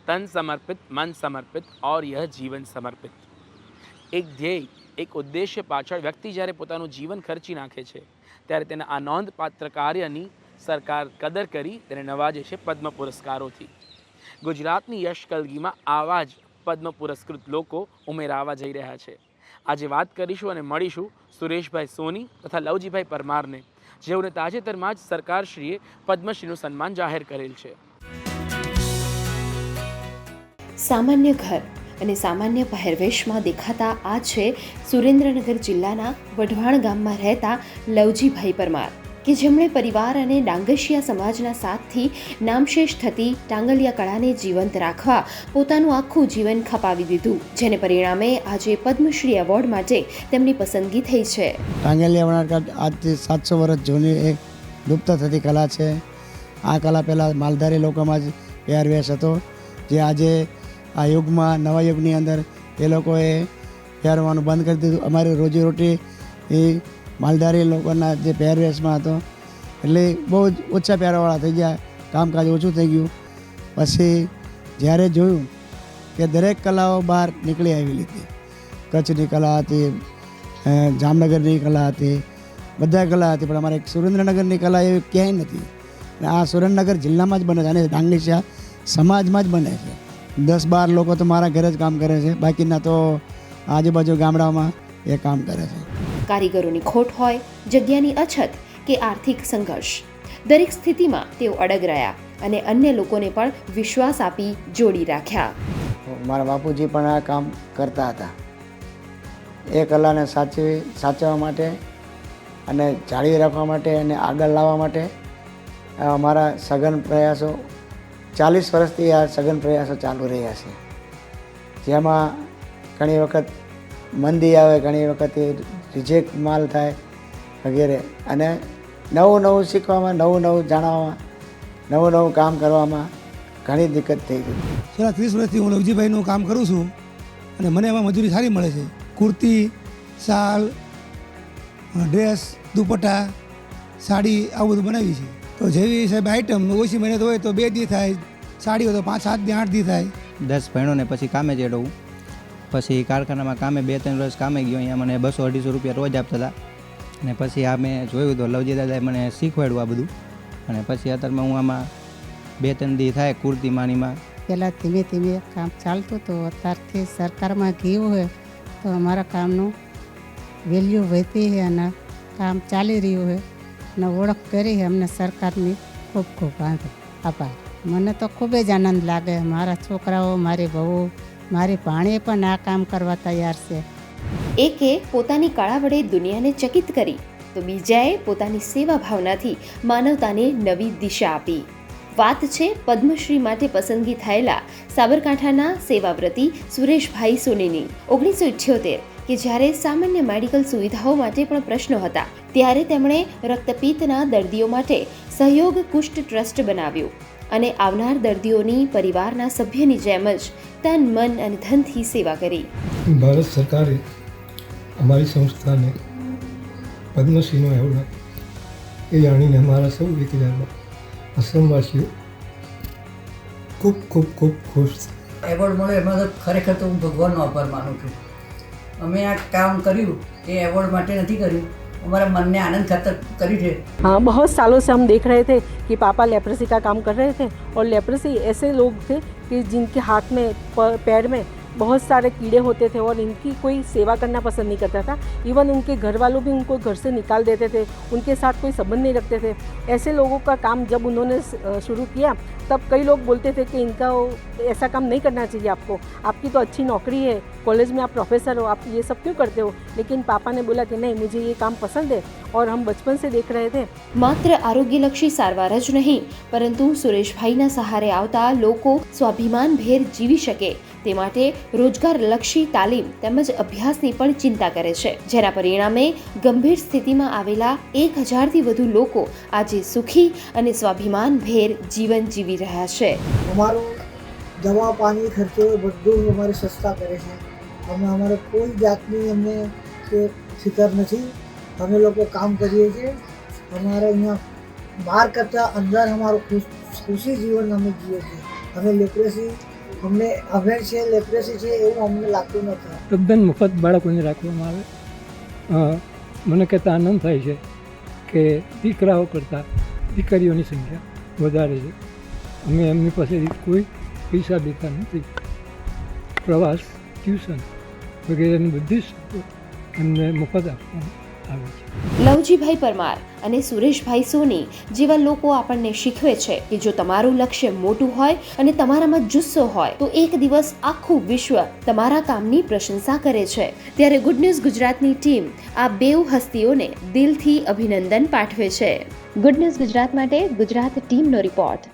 तन समर्पित, मन समर्पित और यह जीवन समर्पित। એક ધ્યેય, એક ઉદ્દેશ્ય પાછળ વ્યક્તિ જ્યારે પોતાનું જીવન ખર્ચી નાખે છે ત્યારે તેના આ નોંધપાત્ર કાર્યની સરકાર કદર કરી તેને નવાજે છે પદ્મ પુરસ્કારોથી. ગુજરાતની યશ કલગીમાં આવા જ પદ્મ પુરસ્કૃત લોકો ઉમેરાવા જઈ રહ્યા છે. આજે વાત કરીશું અને મળીશું સુરેશભાઈ સોની તથા લવજીભાઈ પરમારને, જેઓને તાજેતરમાં જ સરકારશ્રીએ પદ્મશ્રીનું સન્માન જાહેર કરેલ છે. સામાન્ય ઘર અને સામાન્ય પહેરવેશમાં દેખાતા આ છે સુરેન્દ્રનગર જિલ્લાના વઢવાણ ગામમાં રહેતા લવજીભાઈ પરમાર, કે જેમણે પરિવાર અને ડાંગશિયા સમાજના સાથથી નામશેષ થતી ટાંગલિયા કળાને જીવંત રાખવા પોતાનું આખું જીવન ખપાવી દીધું, જેને પરિણામે આજે પદ્મશ્રી એવોર્ડ માટે તેમની પસંદગી થઈ છે. ટાંગલિયા વણાટકામ આજથી 700 વર્ષ જૂની એક લુપ્ત થતી કલા છે. આ કલા પહેલાં માલધારી લોકોમાં જ પહેરવેશ હતો, જે આજે આ યુગમાં, નવા યુગની અંદર એ લોકોએ પહેરવાનું બંધ કરી દીધું. અમારી રોજીરોટી એ માલધારી લોકોના જે પહેરવેશમાં હતો, એટલે બહુ જ ઓછા પહેરવાવાળા થઈ ગયા, કામકાજ ઓછું થઈ ગયું. પછી જ્યારે જોયું કે દરેક કલાઓ બહાર નીકળી આવેલી હતી. કચ્છની કલા હતી, જામનગરની કલા હતી, બધા કલા હતી, પણ અમારે સુરેન્દ્રનગરની કલા એવી ક્યાંય નથી. અને આ સુરેન્દ્રનગર જિલ્લામાં જ બને છે અને ડાંગલિયા સમાજમાં જ બને છે. 10-12 લોકો તો મારા ઘરે જ કામ કરે છે, બાકીના તો આજુબાજુ ગામડાઓમાં એ કામ કરે છે. કારીગરોની ખોટ હોય, જગ્યાની અછત કે આર્થિક સંઘર્ષ, દરેક સ્થિતિમાં તેઓ અડગ રહ્યા અને અન્ય લોકોને પણ વિશ્વાસ આપી જોડી રાખ્યા. મારા બાપુજી પણ આ કામ કરતા હતા. એ કલાને સાચવવા માટે અને જાળવી રાખવા માટે અને આગળ લાવવા માટે અમારા સઘન પ્રયાસો 40 વર્ષથી આ સઘન પ્રયાસો ચાલુ રહ્યા છે. જેમાં ઘણી વખત મંદી આવે, ઘણી વખત રિજેક્ટ માલ થાય વગેરે, અને નવું શીખવામાં, નવું જાણવામાં, નવું કામ કરવામાં ઘણી દિક્કત થઈ ગઈ. છેલ્લા 30 વર્ષથી હું લવજીભાઈનું કામ કરું છું અને મને એમાં મજૂરી સારી મળે છે. કુર્તી, શાલ, ડ્રેસ, દુપટ્ટા, સાડી આવું બધું બનાવી છે. તો જેવી સાહેબ આઈટમ ઓછી મહેનત હોય તો 2 દી થાય, સાડી હોય તો 5-7 દી 8 દી થાય. 10 ભણ્યો ને પછી કામે ચડવું, પછી કારખાનામાં કામે 2-3 વર્ષ કામે ગયો. અહીંયા મને 200-250 રૂપિયા રોજ આપતા હતા. અને પછી આ મેં જોયું તો લવજી દાદાએ મને શીખવાડ્યું આ બધું. અને પછી અત્યારમાં હું આમાં 2-3 દી થાય કુર્તી માનીમાં. પહેલાં ધીમે ધીમે કામ ચાલતું હતું, અત્યારથી સરકારમાં ગયું હોય તો અમારા કામનું વેલ્યુ વધી છે અને કામ ચાલી રહ્યું હોય અને ઓળખ કરી છે. અમને સરકારની ખૂબ ખૂબ આભાર. મને તો ખૂબ જ આનંદ લાગે. મારા છોકરાઓ, મારી વહુ, મારી ભાણીએ પણ આ કામ કરવા તૈયાર છે. એકે પોતાની કળા વડે દુનિયાને ચકિત કરી તો બીજાએ પોતાની સેવા ભાવનાથી માનવતાને નવી દિશા આપી. વાત છે પદ્મશ્રી માટે પસંદગી થયેલા સાબરકાંઠાના સેવાવ્રતી સુરેશભાઈ સોનીની. 1978 કે જ્યારે સામાન્ય મેડિકલ સુવિધાઓ માટે પણ પ્રશ્નો હતા, ત્યારે તેમણે રક્તપિત્તના દર્દીઓ માટે સહયોગ કુષ્ઠ ટ્રસ્ટ બનાવ્યું અને આવનાર દર્દીઓની પરિવારના સભ્યની જેમ જ તન, મન અને ધનથી સેવા કરી. ભારત સરકારે અમારી સંસ્થાને પદ્મશ્રીનો એવોર્ડ એ જાણીને અમારા સૌ વેકીલામાં આશ્રમવાસીઓ ખૂબ ખૂબ ખૂબ ખુશ. એવોર્ડ મળ્યો એમાં તો ખરેખર તો હું ભગવાનનો આભાર માનું છું. અમે આ કામ કર્યું એ એવોર્ડ માટે નથી કર્યું, हमारा मन ने आनंद खातर करी थे. हाँ, बहुत सालों से हम देख रहे थे कि पापा लेप्रेसी का काम कर रहे थे और लेप्रेसी ऐसे लोग थे कि जिनके हाथ में, पैर में बहुत सारे कीड़े होते थे और इनकी कोई सेवा करना पसंद नहीं करता था. इवन उनके घर वालों भी उनको घर से निकाल देते थे, उनके साथ कोई संबंध नहीं रखते थे. ऐसे लोगों का काम जब उन्होंने शुरू किया तब कई लोग बोलते थे कि इनका ऐसा काम नहीं करना चाहिए, आपकी तो अच्छी नौकरी है, कॉलेज में आप प्रोफेसर हो, आप ये सब क्यों करते हो. लेकिन पापा ने बोला कि नहीं, मुझे ये काम पसंद है और हम बचपन से देख रहे थे. માત્ર આરોગ્યલક્ષી સારવાર જ નહીં, પરંતુ સુરેશભાઈના સહારે આવતા લોકો સ્વાભિમાનભેર જીવી શકે તે માટે રોજગારલક્ષી તાલીમ તેમજ અભ્યાસની પણ ચિંતા કરે છે, જેના પરિણામે ગંભીર સ્થિતિમાં આવેલા 1000થી વધુ લોકો આજે સુખી અને સ્વાભિમાનભેર જીવન જીવી રહ્યા છે. અમારો દવા પાણી ખર્ચો બધું અમારી સંસ્થા કરે છે. અમે અમારે કોઈ જાતની અમને ફિકર નથી. અમે લોકો કામ કરીએ છીએ. અમારે અહીંયા બહાર કરતાં અંદર અમારું ખુશી જીવન અમે જીવીએ છીએ. અમે લેપ્રેસી અમે છે લેપ્રેસી છે એવું અમને લાગતું નથી. તદ્દન મફત બાળકોને રાખવામાં આવે. મને કહેતા આનંદ થાય છે કે દીકરાઓ કરતાં દીકરીઓની સંખ્યા વધારે છે. અમે એમની પાસેથી કોઈ પૈસા દેતા નથી. પ્રવાસ, ટ્યુશન વગેરેની બધી જ એમને મફત આપવામાં આવે છે. લવજીભાઈ પરમાર અને સુરેશભાઈ સોની જેવા લોકો આપણને શીખવે છે કે જો તમારું લક્ષ્ય મોટું હોય અને તમારામાં જુસ્સો હોય તો એક દિવસ આખું વિશ્વ તમારા કામની પ્રશંસા કરે છે. ત્યારે ગુડ ન્યૂઝ ગુજરાતની ટીમ આ બેઉ હસ્તીઓને દિલથી અભિનંદન પાઠવે છે. ગુડ ન્યૂઝ ગુજરાત માટે ગુજરાત ટીમનો રિપોર્ટ.